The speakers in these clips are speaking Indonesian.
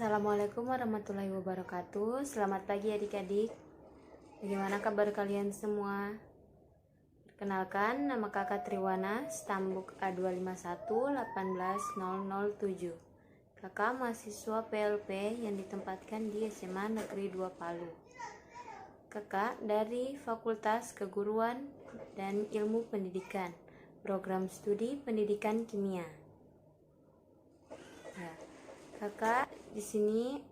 Assalamualaikum warahmatullahi wabarakatuh. Selamat pagi adik-adik. Bagaimana kabar kalian semua? Perkenalkan, nama kakak Triwana, Stambuk A251-18007. Kakak mahasiswa PLP yang ditempatkan di SMA Negeri 2 Palu. Kakak dari Fakultas Keguruan dan Ilmu Pendidikan, Program Studi Pendidikan Kimia. Kakak di sini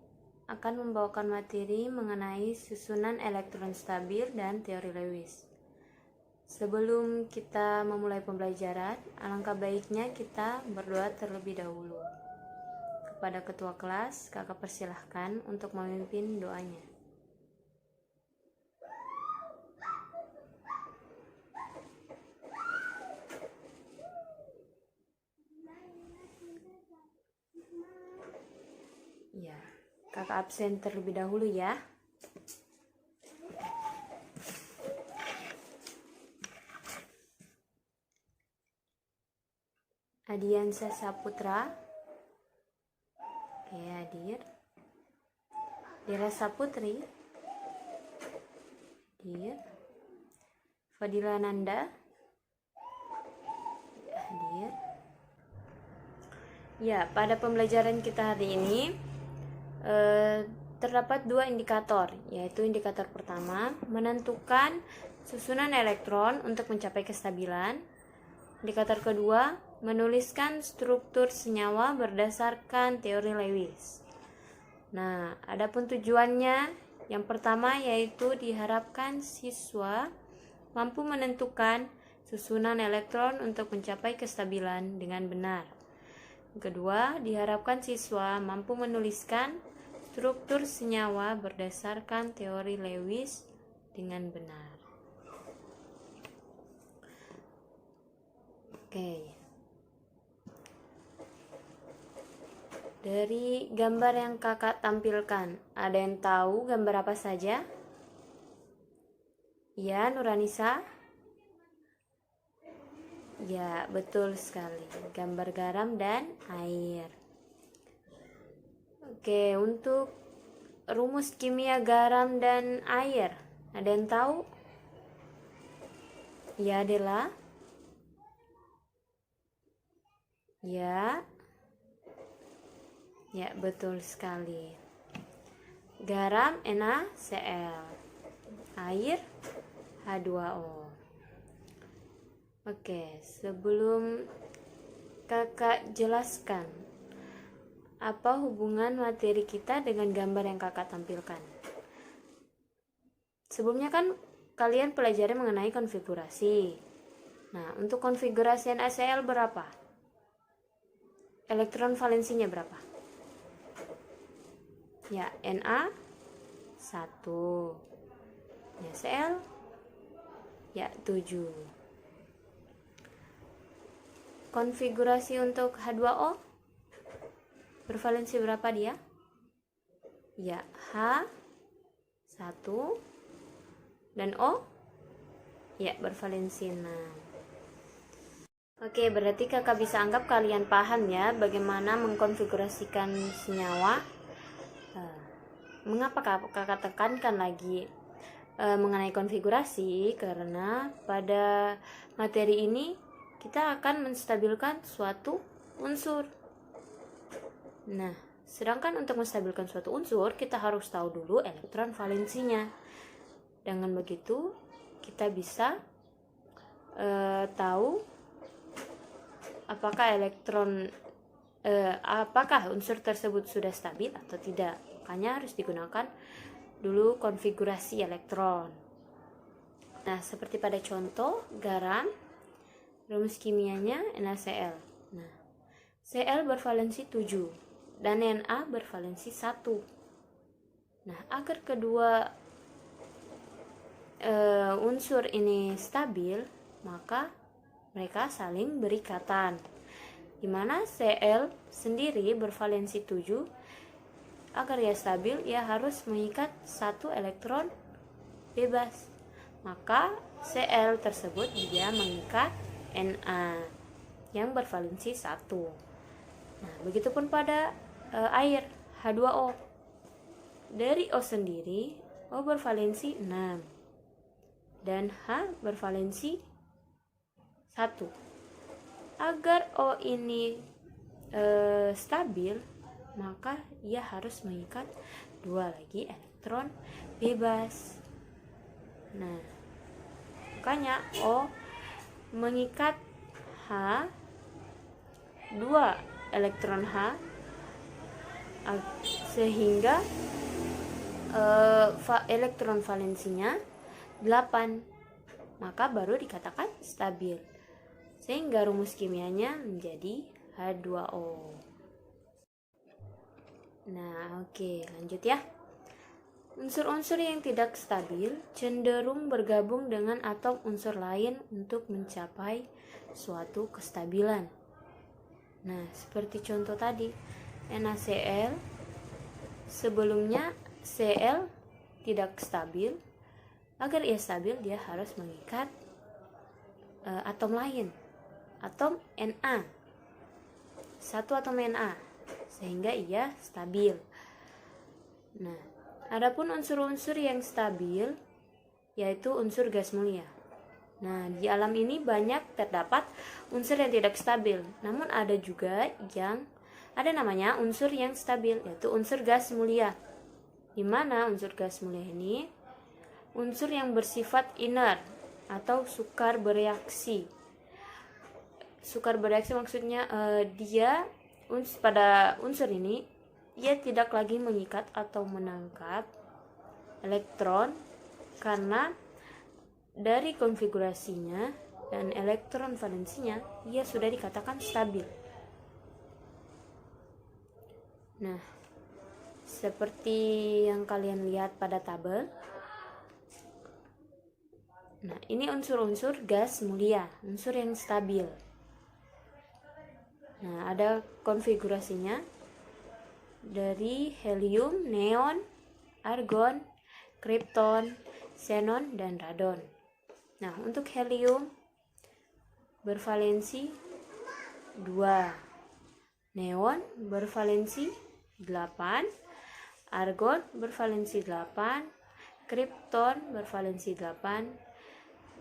akan membawakan materi mengenai susunan elektron stabil dan teori Lewis. Sebelum kita memulai pembelajaran, alangkah baiknya kita berdoa terlebih dahulu. Kepada ketua kelas, kakak persilahkan untuk memimpin doanya. Ya, kakak absen terlebih dahulu ya. Adiansa Saputra. Oke, hadir. Dira Saputri. Hadir. Fadila Nanda. Hadir. Ya, pada pembelajaran kita hari ini terdapat dua indikator, yaitu indikator pertama menentukan susunan elektron untuk mencapai kestabilan. Indikator kedua menuliskan struktur senyawa berdasarkan teori Lewis. Nah, adapun tujuannya yang pertama yaitu diharapkan siswa mampu menentukan susunan elektron untuk mencapai kestabilan dengan benar. Yang kedua, diharapkan siswa mampu menuliskan struktur senyawa berdasarkan teori Lewis dengan benar. Oke. Dari gambar yang kakak tampilkan, ada yang tahu gambar apa saja? Ya, Nuranisa? Ya, betul sekali. Gambar garam dan air. Oke, untuk rumus kimia garam dan air, ada yang tahu? Ya, Dela? Ya. Ya, betul sekali. Garam NaCl, air H2O. Oke, sebelum kakak jelaskan apa hubungan materi kita dengan gambar yang kakak tampilkan. Sebelumnya kan kalian pelajari mengenai konfigurasi. Nah, untuk konfigurasi NaCl berapa? Elektron valensinya berapa? Ya, Na 1. Ya, Cl ya 7. Konfigurasi untuk H2O bervalensi berapa dia? Ya, H1 dan O ya bervalensi 6. Oke, berarti kakak bisa anggap kalian paham ya bagaimana mengkonfigurasikan senyawa. Mengapa kakak tekankan lagi mengenai konfigurasi? Karena pada materi ini kita akan menstabilkan suatu unsur. Nah, sedangkan untuk menstabilkan suatu unsur, kita harus tahu dulu elektron valensinya. Dengan begitu, kita bisa tahu apakah unsur tersebut sudah stabil atau tidak. Makanya harus digunakan dulu konfigurasi elektron. Nah, seperti pada contoh garam, rumus kimianya NaCl. Nah, Cl bervalensi 7 dan Na bervalensi 1. Nah, agar kedua unsur ini stabil, maka mereka saling berikatan. Di mana Cl sendiri bervalensi 7, agar ia stabil, ia harus mengikat satu elektron bebas. Maka Cl tersebut dia mengikat Na yang bervalensi 1. Nah, begitupun pada air H2O. Dari O sendiri, O bervalensi 6 dan H bervalensi 1. Agar O ini stabil, maka ia harus mengikat 2 lagi elektron bebas. Nah, makanya O mengikat H 2 elektron H sehingga elektron valensinya 8, maka baru dikatakan stabil. Sehingga rumus kimianya menjadi H2O. Nah, oke, lanjut ya. Unsur-unsur yang tidak stabil cenderung bergabung dengan atom unsur lain untuk mencapai suatu kestabilan. Nah, seperti contoh tadi, NaCl, sebelumnya Cl tidak stabil. Agar ia stabil, dia harus mengikat atom lain, atom Na, satu atom Na, sehingga ia stabil. Nah, adapun unsur-unsur yang stabil yaitu unsur gas mulia. Nah, di alam ini banyak terdapat unsur yang tidak stabil, namun ada juga yang ada namanya unsur yang stabil, yaitu unsur gas mulia. Di mana unsur gas mulia ini unsur yang bersifat inert atau sukar bereaksi. Sukar bereaksi maksudnya pada unsur ini ia tidak lagi mengikat atau menangkap elektron karena dari konfigurasinya dan elektron valensinya ia sudah dikatakan stabil. Nah, seperti yang kalian lihat pada tabel. Nah, ini unsur-unsur gas mulia, unsur yang stabil. Nah, ada konfigurasinya dari helium, neon, argon, kripton, xenon, dan radon. Nah, untuk helium bervalensi 2, neon bervalensi 8, argon bervalensi 8, kripton bervalensi 8,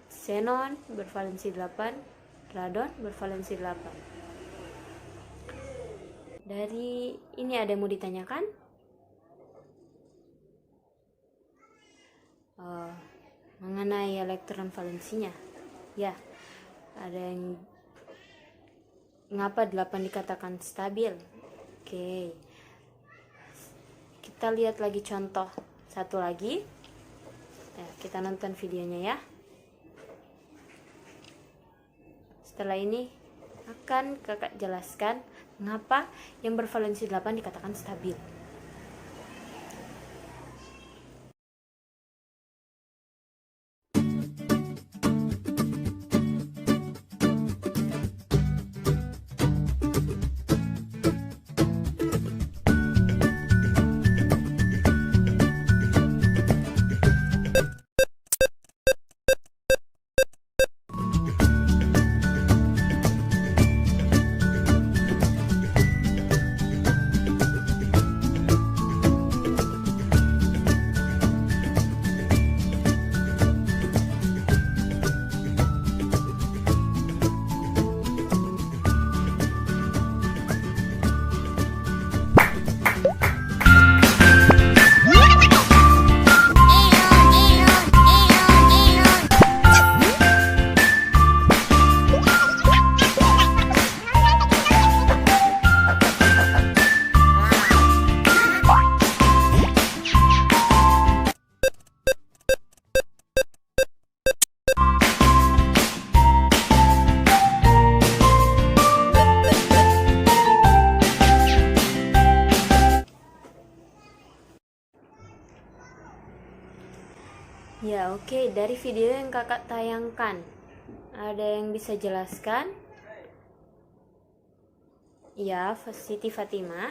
xenon bervalensi 8, radon bervalensi 8. Dari ini ada yang mau ditanyakan? Mengenai elektron valensinya. Ya, ada yang mengapa 8 dikatakan stabil? Oke. Kita lihat lagi contoh satu lagi. Kita nonton videonya ya. Setelah ini akan kakak jelaskan mengapa yang bervalensi 8 dikatakan stabil. Ya, oke. Dari video yang kakak tayangkan, ada yang bisa jelaskan? Ya, Siti Fatimah.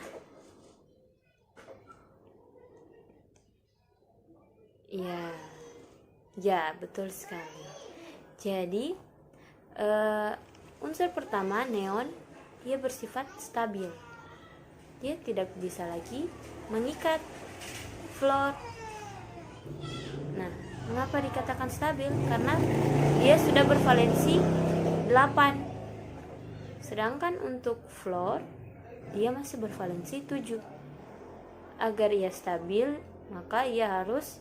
Ya, betul sekali. Jadi, unsur pertama, neon, dia bersifat stabil. dia tidak bisa lagi mengikat fluor. Nah, mengapa dikatakan stabil? Karena dia sudah bervalensi 8. Sedangkan untuk fluor dia masih bervalensi 7. Agar ia stabil, maka ia harus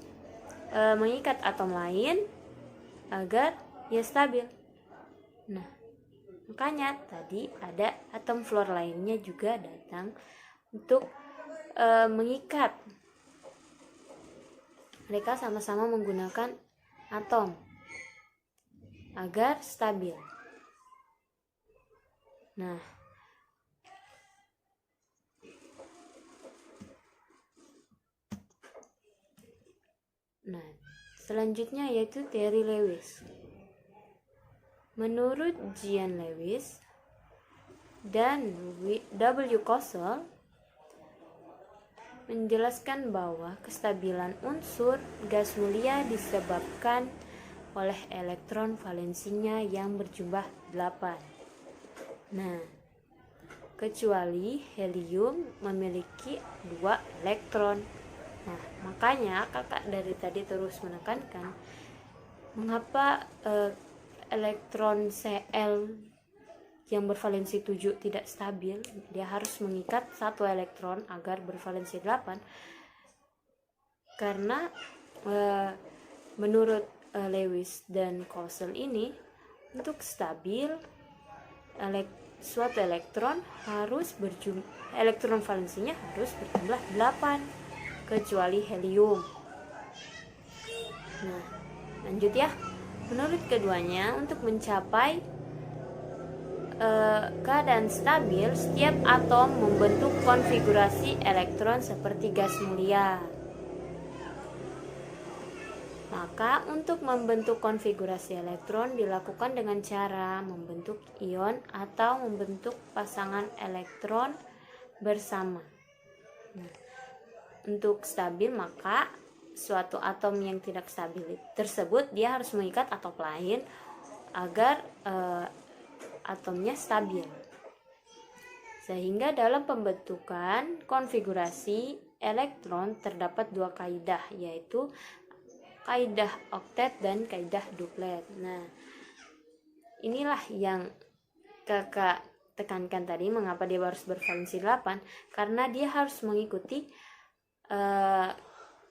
mengikat atom lain agar ia stabil. Nah, makanya tadi ada atom fluor lainnya juga datang untuk mengikat. Mereka sama-sama menggunakan atom agar stabil. Nah, selanjutnya yaitu teori Lewis. Menurut Jean Lewis dan W. Kossel menjelaskan bahwa kestabilan unsur gas mulia disebabkan oleh elektron valensinya yang berjumlah 8. Nah, kecuali helium memiliki 2 elektron. Nah, makanya kakak dari tadi terus menekankan mengapa elektron Cl yang bervalensi 7 tidak stabil. Dia harus mengikat 1 elektron agar bervalensi 8. Karena menurut Lewis dan Kossel ini, untuk stabil suatu elektron harus elektron valensinya harus berjumlah 8 kecuali helium. Nah, lanjut ya. Menurut keduanya, untuk mencapai keadaan stabil, setiap atom membentuk konfigurasi elektron seperti gas mulia. Maka untuk membentuk konfigurasi elektron dilakukan dengan cara membentuk ion atau membentuk pasangan elektron bersama. Nah, untuk stabil, maka suatu atom yang tidak stabil tersebut dia harus mengikat atom lain agar atomnya stabil. Sehingga dalam pembentukan konfigurasi elektron terdapat 2 kaidah, yaitu kaidah oktet dan kaidah duplet. Nah, inilah yang kakak tekankan tadi, mengapa dia harus bervalensi 8, karena dia harus mengikuti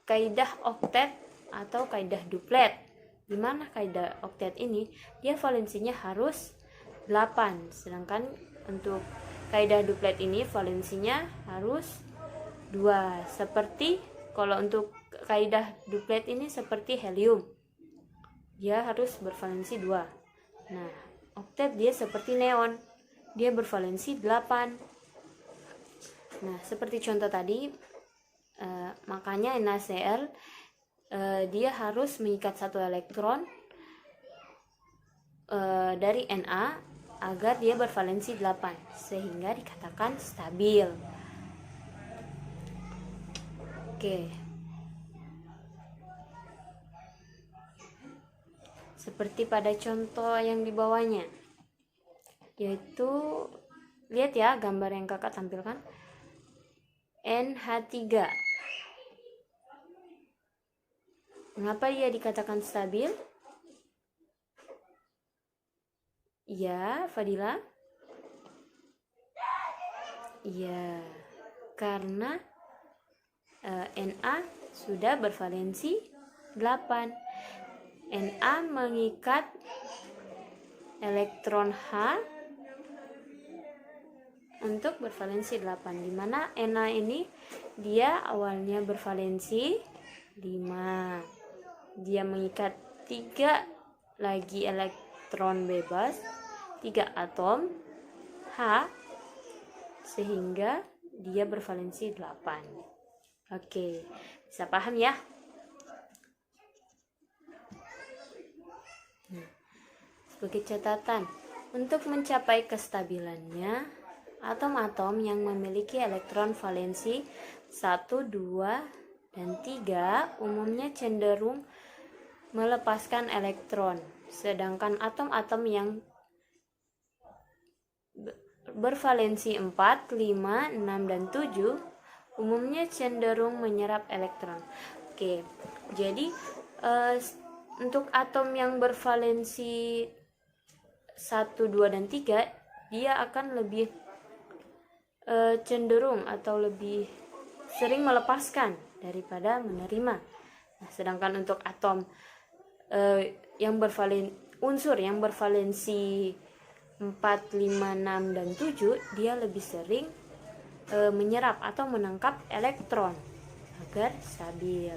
kaidah oktet atau kaidah duplet. Di mana kaidah oktet ini dia valensinya harus 8, sedangkan untuk kaidah duplet ini valensinya harus 2. Seperti kalau untuk kaidah duplet ini seperti helium, dia harus bervalensi 2. Nah, oktet dia seperti neon, dia bervalensi 8. Nah, seperti contoh tadi, makanya NaCl dia harus mengikat 1 elektron dari Na agar dia bervalensi 8 sehingga dikatakan stabil. Oke. Seperti pada contoh yang di bawahnya, yaitu lihat ya gambar yang kakak tampilkan, NH3. Mengapa ia dikatakan stabil? Ya, Fadila? Ya, karena Na sudah bervalensi 8. Na mengikat elektron H untuk bervalensi 8, di mana Na ini dia awalnya bervalensi 5. Dia mengikat 3 lagi elektron bebas, 3 atom H, sehingga dia bervalensi 8. Oke, bisa paham ya? Nah, sebagai catatan, untuk mencapai kestabilannya, atom-atom yang memiliki elektron valensi 1, 2, dan 3 umumnya cenderung melepaskan elektron, sedangkan atom-atom yang bervalensi 4, 5, 6, dan 7 umumnya cenderung menyerap elektron. Oke, jadi untuk atom yang bervalensi 1, 2, dan 3, dia akan lebih cenderung atau lebih sering melepaskan daripada menerima. Nah, sedangkan untuk atom unsur yang bervalensi 4, 5, 6, dan 7, dia lebih sering menyerap atau menangkap elektron agar stabil.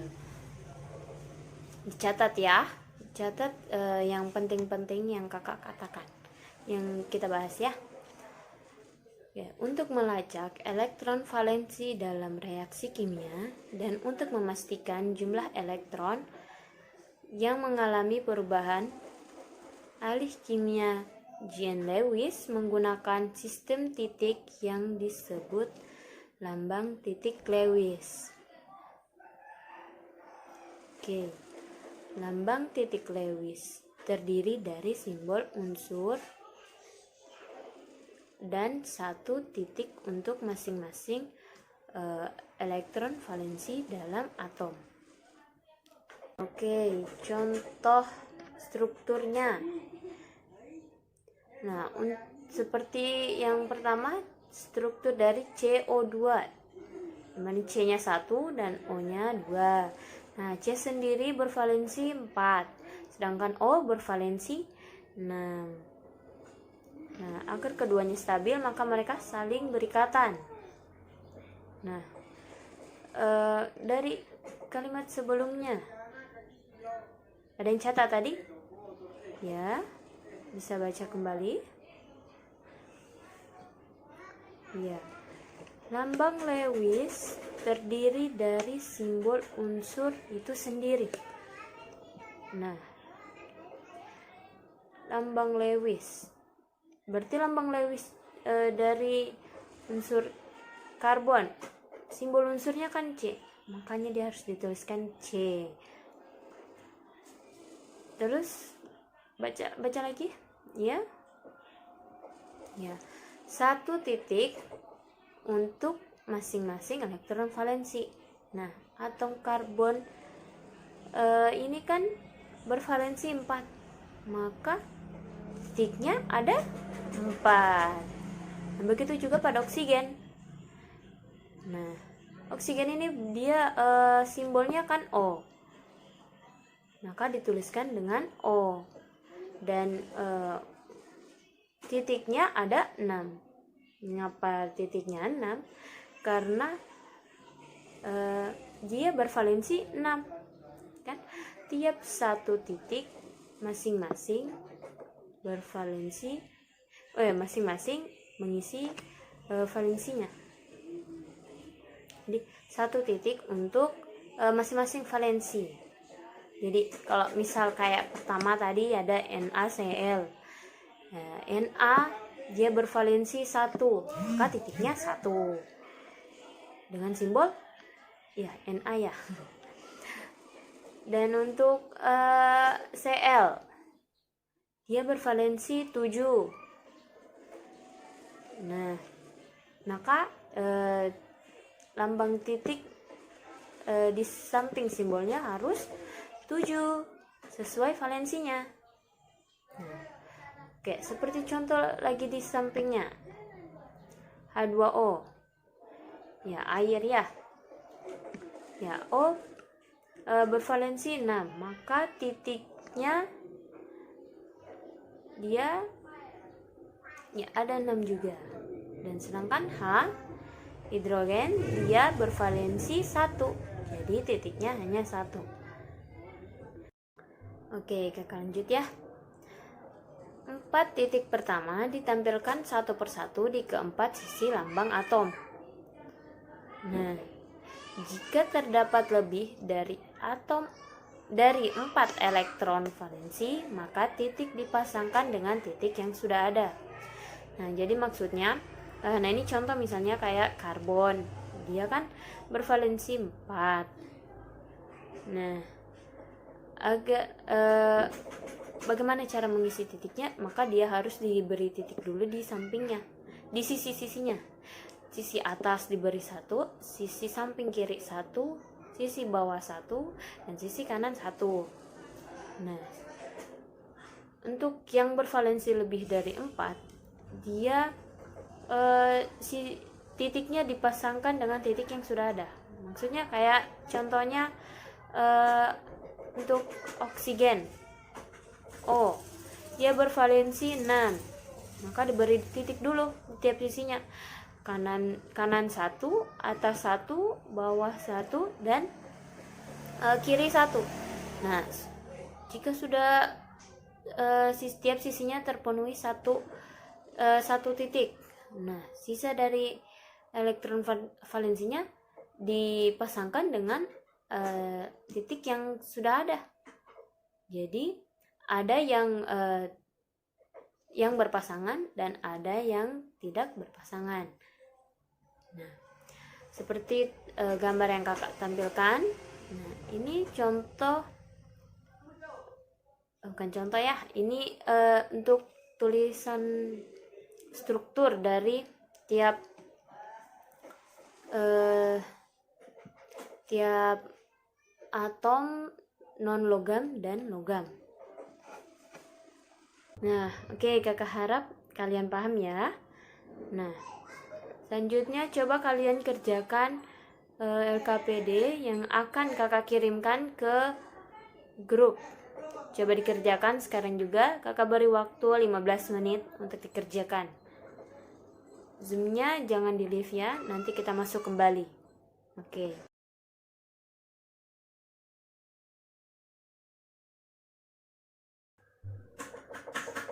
Dicatat ya, catat yang penting-penting yang kakak katakan, yang kita bahas ya. Ya, untuk melacak elektron valensi dalam reaksi kimia dan untuk memastikan jumlah elektron yang mengalami perubahan, ahli kimia Jean Lewis menggunakan sistem titik yang disebut lambang titik Lewis. Oke, lambang titik Lewis terdiri dari simbol unsur dan satu titik untuk masing-masing elektron valensi dalam atom. Oke, contoh strukturnya. Nah, seperti yang pertama, struktur dari CO2, dimana C-nya 1 dan O-nya 2. Nah, C sendiri bervalensi 4, sedangkan O bervalensi 6. Nah, agar keduanya stabil, maka mereka saling berikatan. Nah, dari kalimat sebelumnya, ada yang catat tadi? Ya, bisa baca kembali. Ya, lambang Lewis terdiri dari simbol unsur itu sendiri. Nah, lambang Lewis, berarti lambang Lewis dari unsur karbon, simbol unsurnya kan C, makanya dia harus dituliskan C. Terus baca lagi ya. Ya, satu titik untuk masing-masing elektron valensi. Nah, atom karbon ini kan bervalensi 4, maka titiknya ada 4. Nah, begitu juga pada oksigen. Nah, oksigen ini dia simbolnya kan O, maka dituliskan dengan O, dan titiknya ada 6. Mengapa titiknya 6? Karena dia bervalensi 6 kan, tiap satu titik masing-masing bervalensi masing-masing mengisi valensinya. Jadi satu titik untuk masing-masing valensi. Jadi kalau misal kayak pertama tadi ada NaCl, Na dia bervalensi 1, maka titiknya 1 dengan simbol ya Na ya. Dan untuk Cl, dia bervalensi 7. Nah, maka lambang titik di samping simbolnya harus 7 sesuai valensinya. Nah, oke, seperti contoh lagi di sampingnya, H2O, ya air ya. Ya, O bervalensi 6, maka titiknya dia ya ada 6 juga. Dan sedangkan H, hidrogen, dia bervalensi 1, jadi titiknya hanya 1. Oke, kakak lanjut ya. 4 titik pertama ditampilkan satu persatu di keempat sisi lambang atom. Nah, jika terdapat lebih dari 4 elektron valensi, maka titik dipasangkan dengan titik yang sudah ada. Nah, jadi maksudnya, nah ini contoh misalnya kayak karbon, dia kan bervalensi 4. Nah, bagaimana cara mengisi titiknya? Maka dia harus diberi titik dulu di sampingnya. di sisi-sisinya. Sisi atas diberi 1, sisi samping kiri 1, sisi bawah 1, dan sisi kanan 1. Nah, untuk yang bervalensi lebih dari 4, dia si titiknya dipasangkan dengan titik yang sudah ada. Maksudnya kayak contohnya untuk oksigen O, dia bervalensi 6, maka diberi titik dulu tiap sisinya. Kanan 1, atas 1, bawah 1, dan kiri 1. Nah, jika sudah setiap sisinya terpenuhi satu titik, nah sisa dari elektron valensinya dipasangkan dengan titik yang sudah ada. Jadi ada yang berpasangan dan ada yang tidak berpasangan. Nah, seperti gambar yang kakak tampilkan. Nah, ini bukan contoh ya, ini untuk tulisan struktur dari tiap atom non logam dan logam. Nah, oke, kakak harap kalian paham ya. Nah, selanjutnya coba kalian kerjakan LKPD yang akan kakak kirimkan ke grup. Coba dikerjakan sekarang juga. Kakak beri waktu 15 menit untuk dikerjakan. Zoom-nya jangan di leave ya, nanti kita masuk kembali. Oke.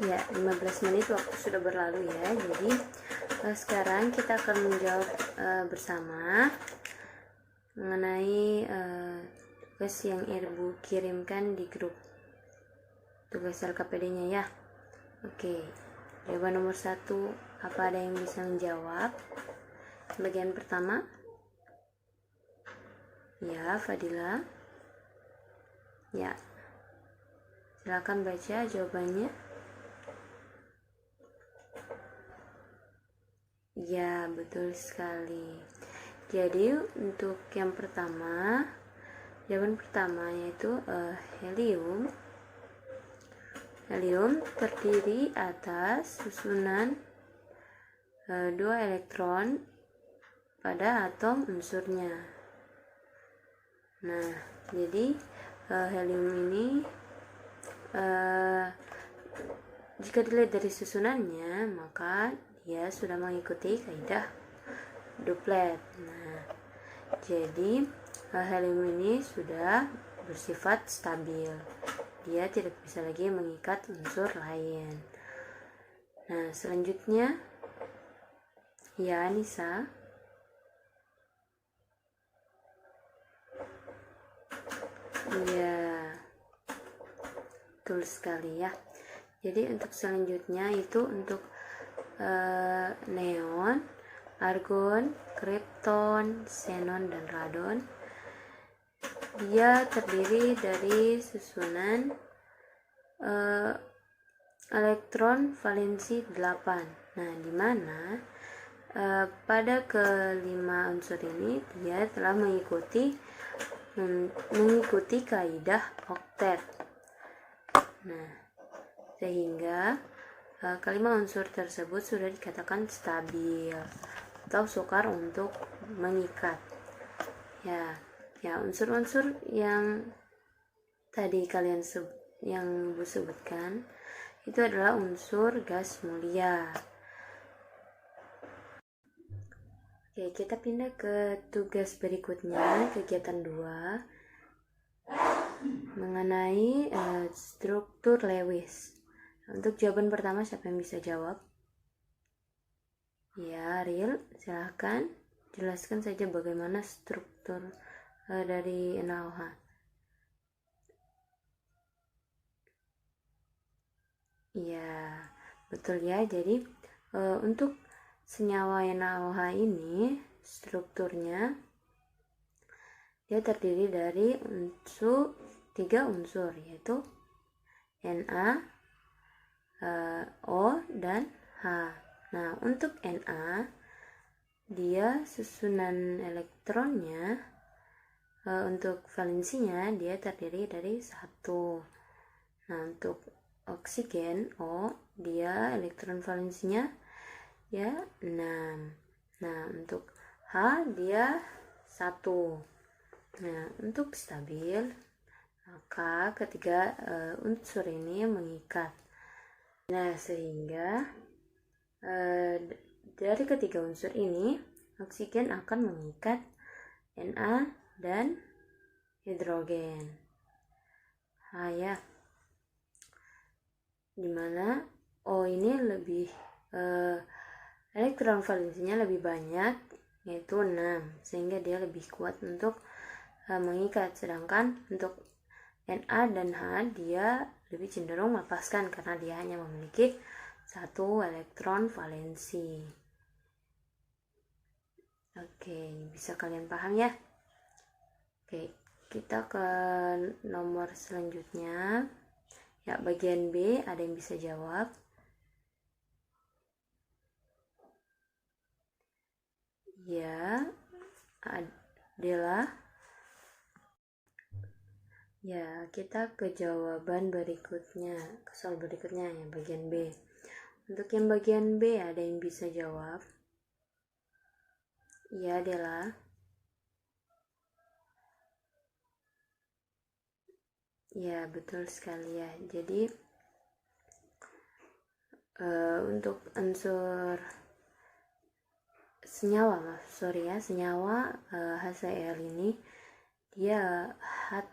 Ya, 15 menit waktu sudah berlalu ya. Jadi sekarang kita akan menjawab bersama mengenai tugas yang Ibu kirimkan di grup. Tugas LKPD-nya ya. Oke. Jawaban nomor 1, apa ada yang bisa menjawab? Bagian pertama. Ya, Fadila. Ya. Silakan baca jawabannya. Ya, betul sekali. Jadi untuk yang pertama, jawaban pertama yaitu helium. Helium terdiri atas susunan 2 elektron pada atom unsurnya. Nah, jadi helium ini jika dilihat dari susunannya, maka dia sudah mengikuti kaidah duplet. Nah, jadi helium ini sudah bersifat stabil. Dia tidak bisa lagi mengikat unsur lain. Nah, selanjutnya ya, Nisa. Ya, betul sekali ya. Jadi untuk selanjutnya itu untuk neon, argon, krypton, xenon, dan radon. Dia terdiri dari susunan elektron valensi 8. Nah, di mana pada kelima unsur ini dia telah mengikuti kaidah oktet. Nah, sehingga kelima unsur tersebut sudah dikatakan stabil atau sukar untuk mengikat. Ya, unsur-unsur yang tadi yang Bu sebutkan itu adalah unsur gas mulia. Oke, kita pindah ke tugas berikutnya, kegiatan 2 mengenai struktur Lewis. Untuk jawaban pertama, siapa yang bisa jawab? Ya, Ariel, silahkan jelaskan saja bagaimana struktur dari NaOH. Ya, betul ya. Jadi untuk senyawa NaOH ini strukturnya dia terdiri dari 3 unsur, yaitu Na, O, dan H. Nah, untuk Na, dia susunan elektronnya untuk valensinya dia terdiri dari 1. Nah, untuk oksigen O, dia elektron valensinya ya 6. Nah, untuk H dia 1. Nah, untuk stabil, maka ketiga unsur ini mengikat. Nah, sehingga dari ketiga unsur ini, oksigen akan mengikat Na dan hidrogen. Ya, dimana O ini lebih elektron valensinya lebih banyak, yaitu 6, sehingga dia lebih kuat untuk mengikat. Sedangkan untuk Na dan H dia lebih cenderung melepaskan karena dia hanya memiliki 1 elektron valensi. Oke, bisa kalian paham ya? Oke, kita ke nomor selanjutnya. Ya, bagian B, ada yang bisa jawab? Ya, adalah. Ya, kita ke jawaban berikutnya, ke soal berikutnya ya, bagian B. Untuk yang bagian B, ada yang bisa jawab? Ya, adalah. Ya, betul sekali ya. Jadi untuk unsur senyawa, senyawa HCl ini dia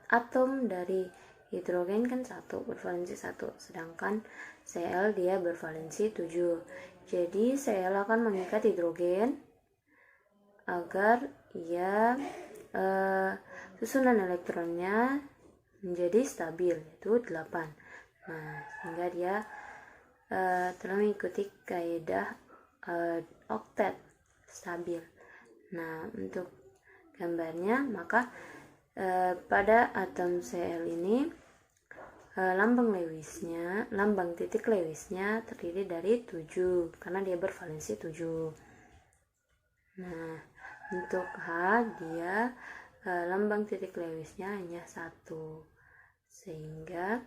atom dari hidrogen kan 1, bervalensi 1, sedangkan Cl dia bervalensi 7. Jadi Cl akan mengikat hidrogen agar ia susunan elektronnya menjadi stabil, yaitu 8. Nah, sehingga dia telah mengikuti kaidah oktet stabil. Nah, untuk gambarnya, maka pada atom Cl ini lambang titik Lewisnya terdiri dari 7 karena dia bervalensi 7. Nah, untuk H dia lambang titik Lewisnya hanya 1, sehingga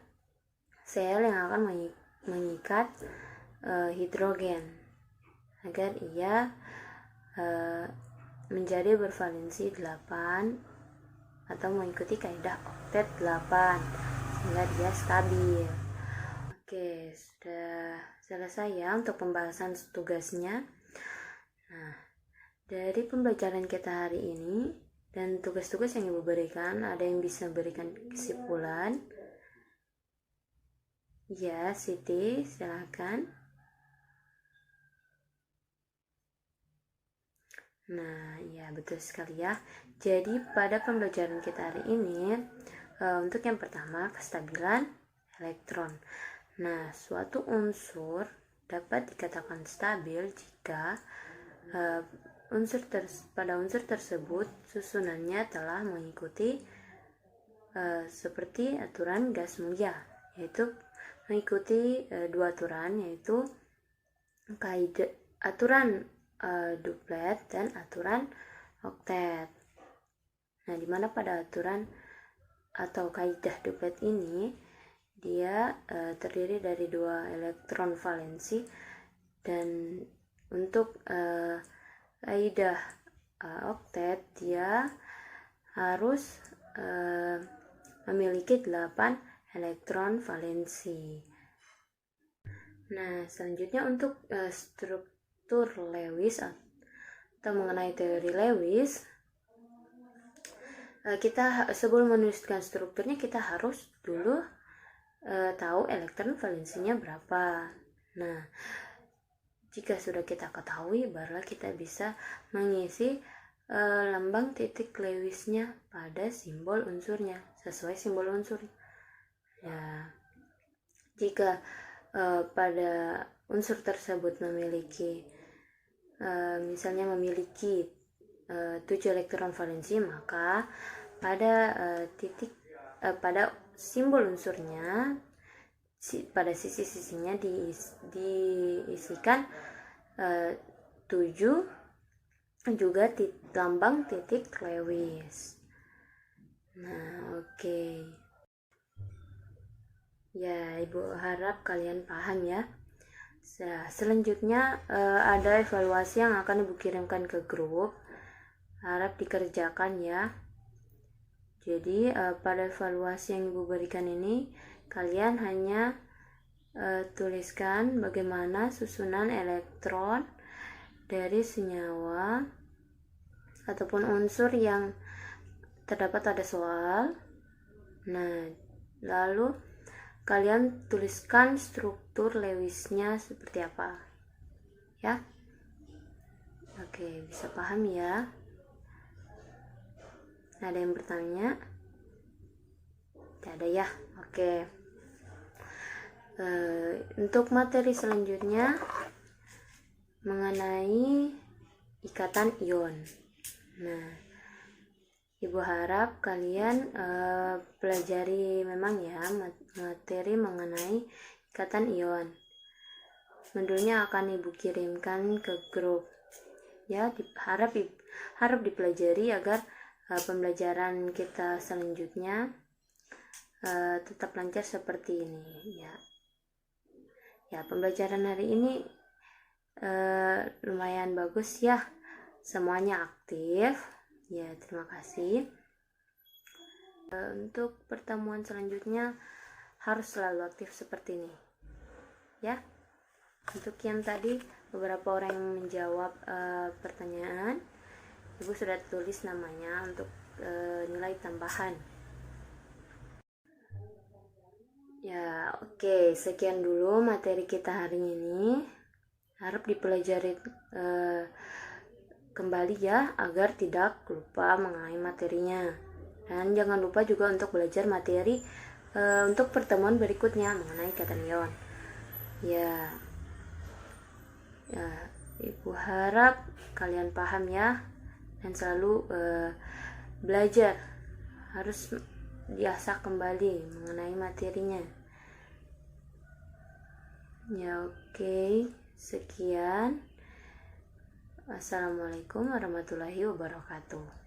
Cl yang akan mengikat hidrogen agar ia menjadi bervalensi 8 atau mengikuti kaidah oktet 8 sehingga dia stabil. Oke, sudah selesai ya untuk pembahasan tugasnya. Nah, dari pembelajaran kita hari ini dan tugas-tugas yang Ibu berikan, ada yang bisa berikan kesimpulan? Ya, Siti, silakan. Nah, ya betul sekali ya. Jadi pada pembelajaran kita hari ini, untuk yang pertama, kestabilan elektron. Nah, suatu unsur dapat dikatakan stabil jika pada unsur tersebut susunannya telah mengikuti seperti aturan gas mulia, yaitu mengikuti 2 aturan, yaitu kaidah aturan duplet dan aturan oktet. Nah, dimana pada aturan atau kaidah duplet ini dia terdiri dari 2 elektron valensi, dan untuk kaidah oktet dia harus memiliki 8 elektron valensi. Nah, selanjutnya untuk struktur Lewis atau mengenai teori Lewis, kita sebelum menuliskan strukturnya kita harus dulu tahu elektron valensinya berapa. Nah, jika sudah kita ketahui, barulah kita bisa mengisi lambang titik Lewisnya pada simbol unsurnya sesuai simbol unsur. Ya, jika pada unsur tersebut memiliki misalnya memiliki 7 elektron valensi, maka pada pada simbol unsurnya pada sisi-sisinya diisikan 7 juga lambang titik Lewis. Nah, oke. Ya, Ibu harap kalian paham ya. Selanjutnya ada evaluasi yang akan Ibu kirimkan ke grup. Harap dikerjakan ya. Jadi pada evaluasi yang Ibu berikan ini, kalian hanya tuliskan bagaimana susunan elektron dari senyawa ataupun unsur yang terdapat pada soal. Nah, lalu kalian tuliskan struktur Lewisnya seperti apa ya. Oke, bisa paham ya? Ada yang bertanya? Tidak ada ya. Oke. Untuk materi selanjutnya mengenai ikatan ion. Nah, Ibu harap kalian pelajari memang ya materi mengenai ikatan ion. Modulnya akan Ibu kirimkan ke grup. Ya, harap dipelajari agar pembelajaran kita selanjutnya tetap lancar seperti ini ya. Ya, pembelajaran hari ini lumayan bagus ya. Semuanya aktif. Ya, terima kasih. Untuk pertemuan selanjutnya harus selalu aktif seperti ini. Ya. Untuk yang tadi beberapa orang yang menjawab pertanyaan, Ibu sudah tulis namanya untuk nilai tambahan. Ya, oke. Sekian dulu materi kita hari ini. Harap dipelajari kembali ya, agar tidak lupa mengenai materinya. Dan jangan lupa juga untuk belajar materi untuk pertemuan berikutnya mengenai ikatan ion. Ya, Ibu harap kalian paham ya, dan selalu belajar, harus diasah kembali mengenai materinya. Ya, oke. Sekian. Assalamualaikum warahmatullahi wabarakatuh.